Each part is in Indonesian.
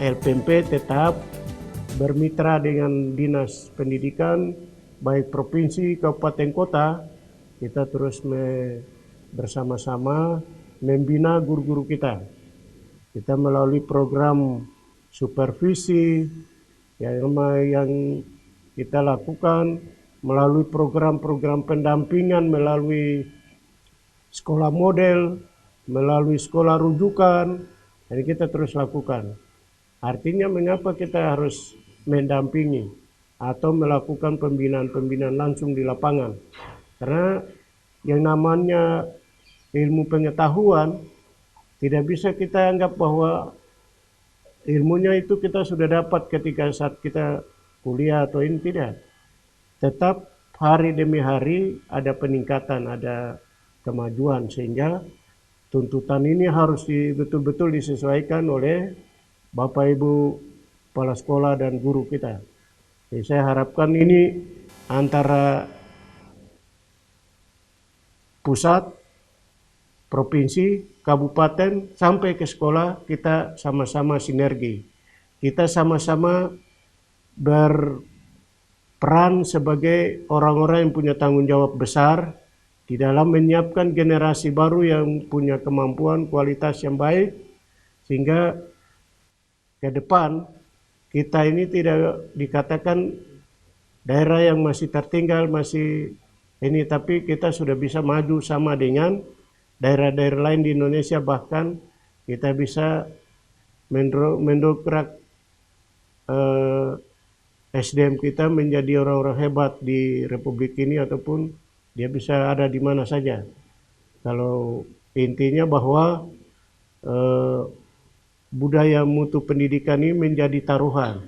LPMP tetap bermitra dengan Dinas Pendidikan, baik provinsi, kabupaten, kota. Kita terus bersama-sama membina guru-guru kita. Kita melalui program supervisi yang kita lakukan, melalui program-program pendampingan, melalui sekolah model, melalui sekolah rujukan, dan kita terus lakukan. Artinya mengapa kita harus mendampingi atau melakukan pembinaan-pembinaan langsung di lapangan? Karena yang namanya ilmu pengetahuan tidak bisa kita anggap bahwa ilmunya itu kita sudah dapat ketika saat kita kuliah atau ini, tidak. Tetap hari demi hari ada peningkatan, ada kemajuan, sehingga tuntutan ini harus betul-betul disesuaikan oleh Bapak Ibu kepala sekolah dan guru kita. Jadi saya harapkan ini antara pusat, provinsi, kabupaten sampai ke sekolah, kita sama-sama sinergi. Kita sama-sama berperan sebagai orang-orang yang punya tanggung jawab besar di dalam menyiapkan generasi baru yang punya kemampuan, kualitas yang baik, sehingga ke depan kita ini tidak dikatakan daerah yang masih tertinggal, masih ini, tapi kita sudah bisa maju sama dengan daerah-daerah lain di Indonesia, bahkan kita bisa mendongkrak SDM kita menjadi orang-orang hebat di Republik ini, ataupun dia bisa ada di mana saja. Kalau intinya bahwa budaya mutu pendidikan ini menjadi taruhan.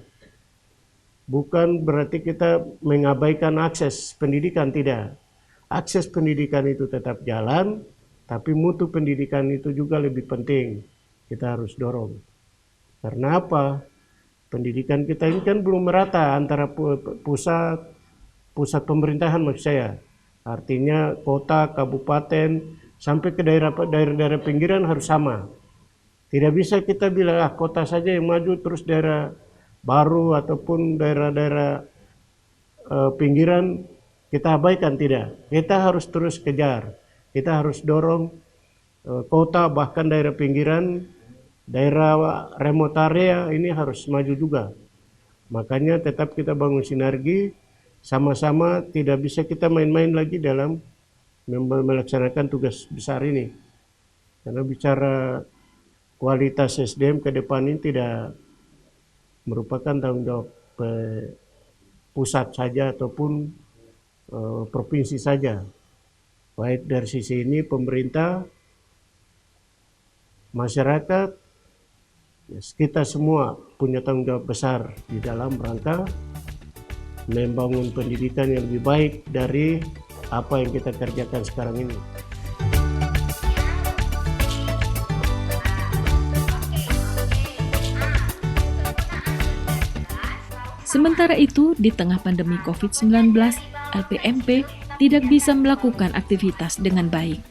Bukan berarti kita mengabaikan akses pendidikan, tidak. Akses pendidikan itu tetap jalan, tapi mutu pendidikan itu juga lebih penting. Kita harus dorong. Karena apa? Pendidikan kita ini kan belum merata antara pusat pemerintahan, maksud saya. Artinya kota, kabupaten, sampai ke daerah-daerah pinggiran harus sama. Tidak bisa kita bilang kota saja yang maju, terus daerah baru ataupun daerah-daerah pinggiran kita abaikan, tidak. Kita harus terus kejar. Kita harus dorong kota, bahkan daerah pinggiran, daerah remote area ini harus maju juga. Makanya tetap kita bangun sinergi, sama-sama, tidak bisa kita main-main lagi dalam melaksanakan tugas besar ini. Karena bicara kualitas SDM ke depan ini tidak merupakan tanggung jawab pusat saja ataupun provinsi saja. Baik dari sisi ini pemerintah, masyarakat, kita semua punya tanggung jawab besar di dalam rangka membangun pendidikan yang lebih baik dari apa yang kita kerjakan sekarang ini. Sementara itu, di tengah pandemi COVID-19, LPMP tidak bisa melakukan aktivitas dengan baik.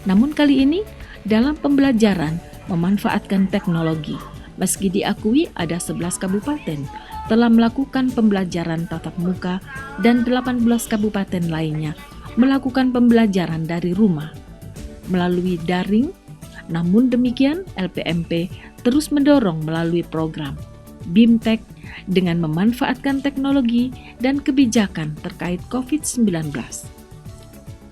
Namun kali ini, dalam pembelajaran memanfaatkan teknologi, meski diakui ada 11 kabupaten telah melakukan pembelajaran tatap muka dan 18 kabupaten lainnya melakukan pembelajaran dari rumah melalui daring. Namun demikian, LPMP terus mendorong melalui program BIMTEK dengan memanfaatkan teknologi dan kebijakan terkait COVID-19.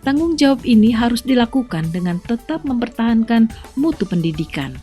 Tanggung jawab ini harus dilakukan dengan tetap mempertahankan mutu pendidikan.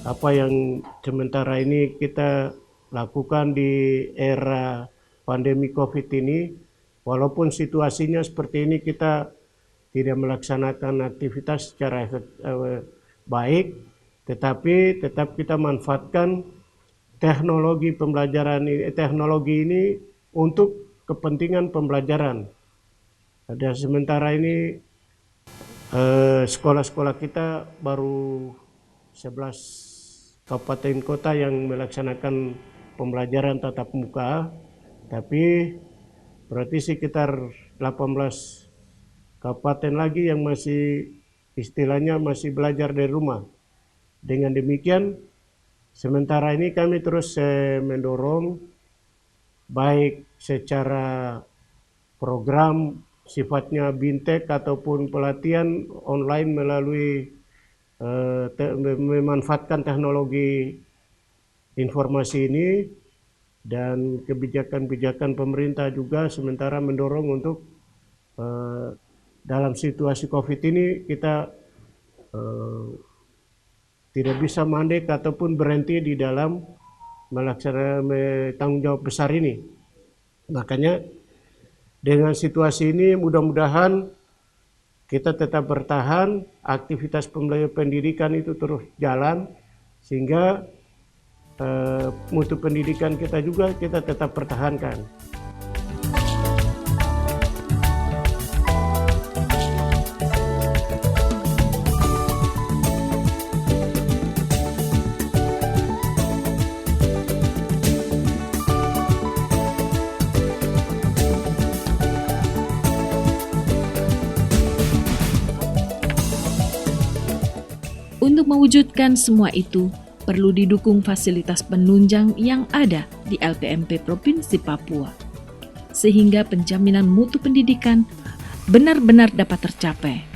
Apa yang sementara ini kita lakukan di era pandemi COVID ini, walaupun situasinya seperti ini kita tidak melaksanakan aktivitas secara baik, tetapi tetap kita manfaatkan teknologi pembelajaran teknologi ini untuk kepentingan pembelajaran. Dan sementara ini sekolah-sekolah kita baru 11 kabupaten kota yang melaksanakan pembelajaran tatap muka, tapi berarti sekitar 18 kabupaten lagi yang masih istilahnya masih belajar dari rumah. Dengan demikian, sementara ini kami terus mendorong baik secara program sifatnya bintek ataupun pelatihan online melalui memanfaatkan teknologi informasi ini, dan kebijakan-kebijakan pemerintah juga sementara mendorong untuk dalam situasi COVID ini kita tidak bisa mandek ataupun berhenti di dalam melaksanakan tanggung jawab besar ini. Makanya dengan situasi ini mudah-mudahan kita tetap bertahan, aktivitas pembelajaran pendidikan itu terus jalan, sehingga mutu pendidikan kita juga kita tetap pertahankan. Untuk mewujudkan semua itu, perlu didukung fasilitas penunjang yang ada di LPMP Provinsi Papua, sehingga penjaminan mutu pendidikan benar-benar dapat tercapai.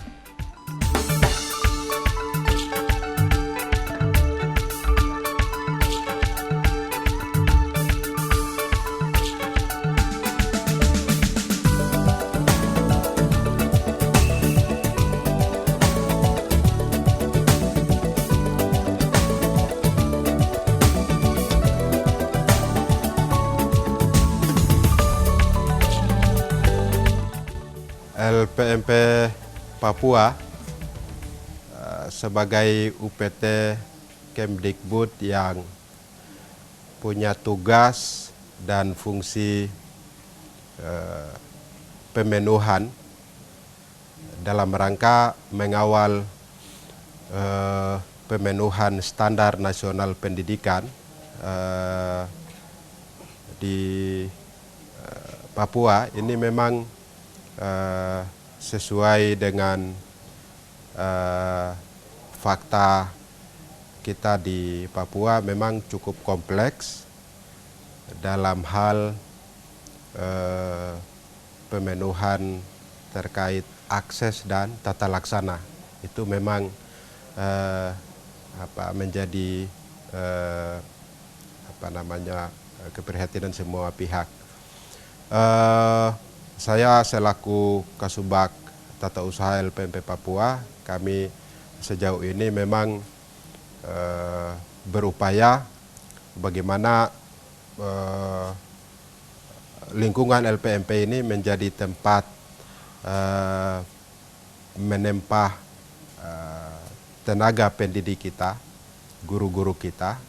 LPMP Papua sebagai UPT Kemdikbud yang punya tugas dan fungsi pemenuhan dalam rangka mengawal pemenuhan standar nasional pendidikan di Papua ini memang sesuai dengan fakta kita di Papua memang cukup kompleks dalam hal pemenuhan terkait akses dan tata laksana. Itu memang menjadi keprihatinan semua pihak. Saya selaku Kasubag Tata Usaha LPMP Papua, kami sejauh ini memang berupaya bagaimana lingkungan LPMP ini menjadi tempat menempah tenaga pendidik kita, guru-guru kita,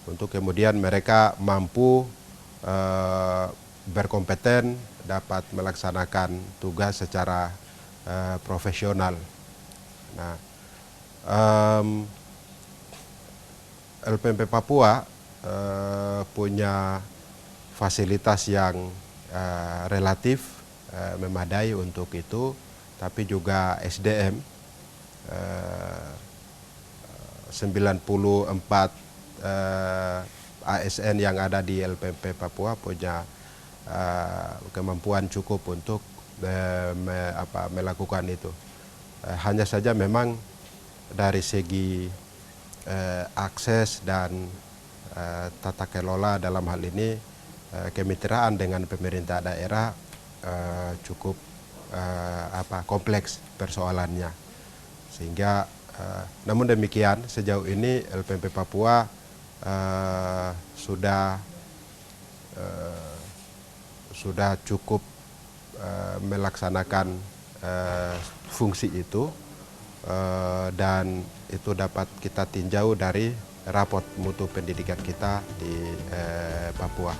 untuk kemudian mereka mampu berkompeten, dapat melaksanakan tugas secara profesional. Nah, LPMP Papua punya fasilitas yang relatif memadai untuk itu, tapi juga SDM 94 ASN yang ada di LPMP Papua punya kemampuan cukup untuk melakukan itu. Hanya saja memang dari segi akses dan tata kelola dalam hal ini kemitraan dengan pemerintah daerah cukup kompleks persoalannya, sehingga namun demikian sejauh ini LPMP Papua sudah cukup melaksanakan fungsi itu, dan itu dapat kita tinjau dari raport mutu pendidikan kita di Papua.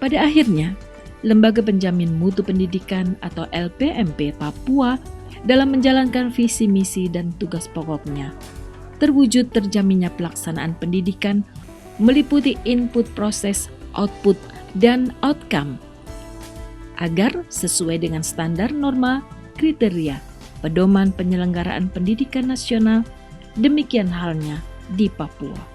Pada akhirnya, Lembaga Penjamin Mutu Pendidikan atau LPMP Papua dalam menjalankan visi misi dan tugas pokoknya terwujud terjaminnya pelaksanaan pendidikan meliputi input, proses, output, dan outcome agar sesuai dengan standar norma, kriteria, pedoman penyelenggaraan pendidikan nasional. Demikian halnya di Papua.